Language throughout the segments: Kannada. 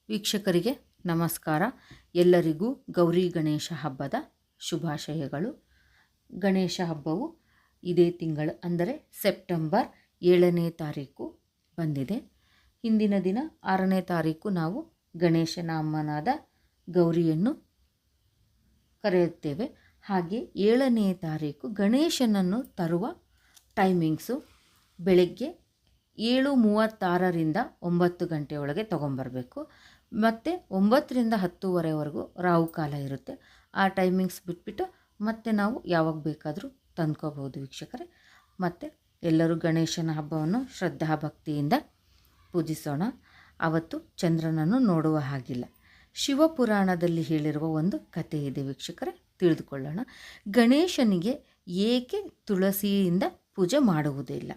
ವೀಕ್ಷಕರಿಗೆ ನಮಸ್ಕಾರ. ಎಲ್ಲರಿಗೂ ಗೌರಿ ಗಣೇಶ ಹಬ್ಬದ ಶುಭಾಶಯಗಳು. ಗಣೇಶ ಹಬ್ಬವು ಇದೇ ತಿಂಗಳು ಅಂದರೆ ಸೆಪ್ಟೆಂಬರ್ 7ನೇ ತಾರೀಕು ಬಂದಿದೆ. ಹಿಂದಿನ ದಿನ 6ನೇ ತಾರೀಕು ನಾವು ಗಣೇಶನ ಅಮ್ಮನಾದ ಗೌರಿಯನ್ನು ಕರೆಯುತ್ತೇವೆ. ಹಾಗೆ 7ನೇ ತಾರೀಕು ಗಣೇಶನನ್ನು ತರುವ ಟೈಮಿಂಗ್ಸು ಬೆಳಗ್ಗೆ 7:36ರಿಂದ 9 ಗಂಟೆಯೊಳಗೆ ತೊಗೊಂಬರಬೇಕು. ಮತ್ತು 9ರಿಂದ 10ವರೆವರೆಗೂ ರಾಹುಕಾಲ ಇರುತ್ತೆ. ಆ ಟೈಮಿಂಗ್ಸ್ ಬಿಟ್ಬಿಟ್ಟು ಮತ್ತೆ ನಾವು ಯಾವಾಗ ಬೇಕಾದರೂ ತಂದ್ಕೋಬೋದು ವೀಕ್ಷಕರೇ. ಮತ್ತು ಎಲ್ಲರೂ ಗಣೇಶನ ಹಬ್ಬವನ್ನು ಶ್ರದ್ಧಾಭಕ್ತಿಯಿಂದ ಪೂಜಿಸೋಣ. ಆವತ್ತು ಚಂದ್ರನನ್ನು ನೋಡುವ ಹಾಗಿಲ್ಲ. ಶಿವಪುರಾಣದಲ್ಲಿ ಹೇಳಿರುವ ಒಂದು ಕಥೆ ಇದೆ ವೀಕ್ಷಕರೇ, ತಿಳಿದುಕೊಳ್ಳೋಣ. ಗಣೇಶನಿಗೆ ಏಕೆ ತುಳಸಿಯಿಂದ ಪೂಜೆ ಮಾಡುವುದಿಲ್ಲ?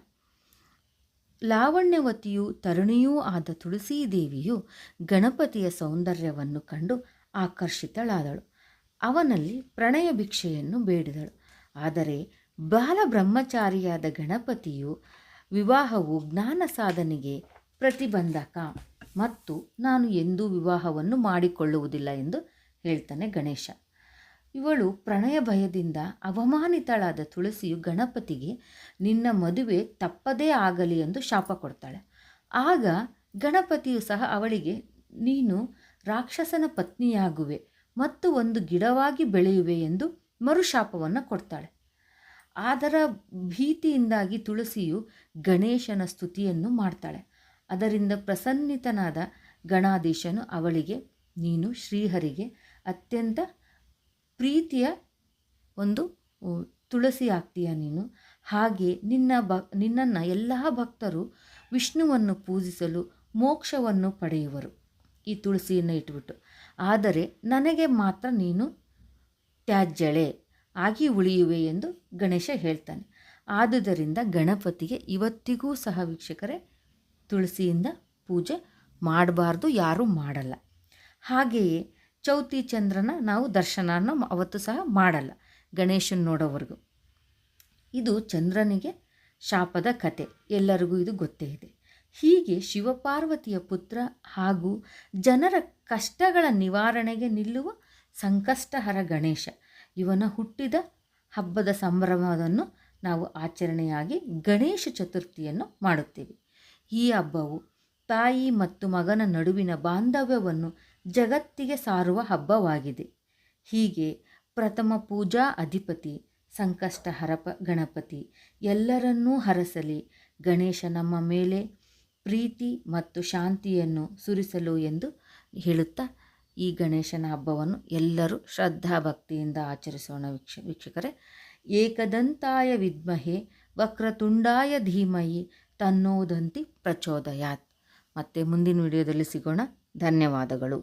ಲಾವಣ್ಯವತಿಯೂ ತರುಣಿಯೂ ಆದ ತುಳಸೀದೇವಿಯು ಗಣಪತಿಯ ಸೌಂದರ್ಯವನ್ನು ಕಂಡು ಆಕರ್ಷಿತಳಾದಳು. ಅವನಲ್ಲಿ ಪ್ರಣಯ ಭಿಕ್ಷೆಯನ್ನು ಬೇಡಿದಳು. ಆದರೆ ಬಾಲಬ್ರಹ್ಮಚಾರಿಯಾದ ಗಣಪತಿಯು ವಿವಾಹವು ಜ್ಞಾನ ಸಾಧನೆಗೆ ಪ್ರತಿಬಂಧಕ ಮತ್ತು ನಾನು ಎಂದೂ ವಿವಾಹವನ್ನು ಮಾಡಿಕೊಳ್ಳುವುದಿಲ್ಲ ಎಂದು ಹೇಳ್ತಾನೆ ಗಣೇಶ. ಇವಳು ಪ್ರಣಯ ಭಯದಿಂದ ಅವಮಾನಿತಳಾದ ತುಳಸಿಯು ಗಣಪತಿಗೆ ನಿನ್ನ ಮದುವೆ ತಪ್ಪದೇ ಆಗಲಿ ಎಂದು ಶಾಪ ಕೊಡ್ತಾಳೆ. ಆಗ ಗಣಪತಿಯು ಸಹ ಅವಳಿಗೆ ನೀನು ರಾಕ್ಷಸನ ಪತ್ನಿಯಾಗುವೆ ಮತ್ತು ಒಂದು ಗಿಡವಾಗಿ ಬೆಳೆಯುವೆ ಎಂದು ಮರುಶಾಪವನ್ನು ಕೊಡ್ತಾಳೆ. ಅದರ ಭೀತಿಯಿಂದಾಗಿ ತುಳಸಿಯು ಗಣೇಶನ ಸ್ತುತಿಯನ್ನು ಮಾಡ್ತಾಳೆ. ಅದರಿಂದ ಪ್ರಸನ್ನಿತನಾದ ಗಣಾಧೀಶನು ಅವಳಿಗೆ ನೀನು ಶ್ರೀಹರಿಗೆ ಅತ್ಯಂತ ಪ್ರೀತಿಯ ಒಂದು ತುಳಸಿ ಆಗ್ತೀಯ ನೀನು. ಹಾಗೆ ನಿನ್ನನ್ನು ಎಲ್ಲ ಭಕ್ತರು ವಿಷ್ಣುವನ್ನು ಪೂಜಿಸಲು ಮೋಕ್ಷವನ್ನು ಪಡೆಯುವರು ಈ ತುಳಸಿಯನ್ನು ಇಟ್ಬಿಟ್ಟು. ಆದರೆ ನನಗೆ ಮಾತ್ರ ನೀನು ತ್ಯಾಜ್ಯಳೆ ಆಗಿ ಉಳಿಯುವೆ ಎಂದು ಗಣೇಶ ಹೇಳ್ತಾನೆ. ಆದುದರಿಂದ ಗಣಪತಿಗೆ ಇವತ್ತಿಗೂ ಸಹ ವೀಕ್ಷಕರೇ ತುಳಸಿಯಿಂದ ಪೂಜೆ ಮಾಡಬಾರ್ದು, ಯಾರೂ ಮಾಡಲ್ಲ. ಹಾಗೆಯೇ ಚೌತಿ ಚಂದ್ರನ ನಾವು ದರ್ಶನನ ಅವತ್ತು ಸಹ ಮಾಡಲ್ಲ ಗಣೇಶನ ನೋಡೋವರೆಗೂ. ಇದು ಚಂದ್ರನಿಗೆ ಶಾಪದ ಕತೆ, ಎಲ್ಲರಿಗೂ ಇದು ಗೊತ್ತೇ ಇದೆ. ಹೀಗೆ ಶಿವಪಾರ್ವತಿಯ ಪುತ್ರ ಹಾಗೂ ಜನರ ಕಷ್ಟಗಳ ನಿವಾರಣೆಗೆ ನಿಲ್ಲುವ ಸಂಕಷ್ಟಹರ ಗಣೇಶ, ಇವನ ಹುಟ್ಟಿದ ಹಬ್ಬದ ಸಂಭ್ರಮವನ್ನು ನಾವು ಆಚರಣೆಯಾಗಿ ಗಣೇಶ ಚತುರ್ಥಿಯನ್ನು ಮಾಡುತ್ತೇವೆ. ಈ ಹಬ್ಬವು ತಾಯಿ ಮತ್ತು ಮಗನ ನಡುವಿನ ಬಾಂಧವ್ಯವನ್ನು ಜಗತ್ತಿಗೆ ಸಾರುವ ಹಬ್ಬವಾಗಿದೆ. ಹೀಗೆ ಪ್ರಥಮ ಪೂಜಾ ಅಧಿಪತಿ ಸಂಕಷ್ಟಹರ ಗಣಪತಿ ಎಲ್ಲರನ್ನೂ ಹರಸಲಿ, ಗಣೇಶ ನಮ್ಮ ಮೇಲೆ ಪ್ರೀತಿ ಮತ್ತು ಶಾಂತಿಯನ್ನು ಸುರಿಸಲು ಎಂದು ಹೇಳುತ್ತಾ ಈ ಗಣೇಶನ ಹಬ್ಬವನ್ನು ಎಲ್ಲರೂ ಶ್ರದ್ಧಾಭಕ್ತಿಯಿಂದ ಆಚರಿಸೋಣ ವೀಕ್ಷಕರೇ. ಏಕದಂತಾಯ ವಿದ್ಮಹೆ ವಕ್ರತುಂಡಾಯ ಧೀಮಹಿ ತನ್ನೋದಂತಿ ಪ್ರಚೋದಯಾತ್. ಮತ್ತೆ ಮುಂದಿನ ವಿಡಿಯೋದಲ್ಲಿ ಸಿಗೋಣ. ಧನ್ಯವಾದಗಳು.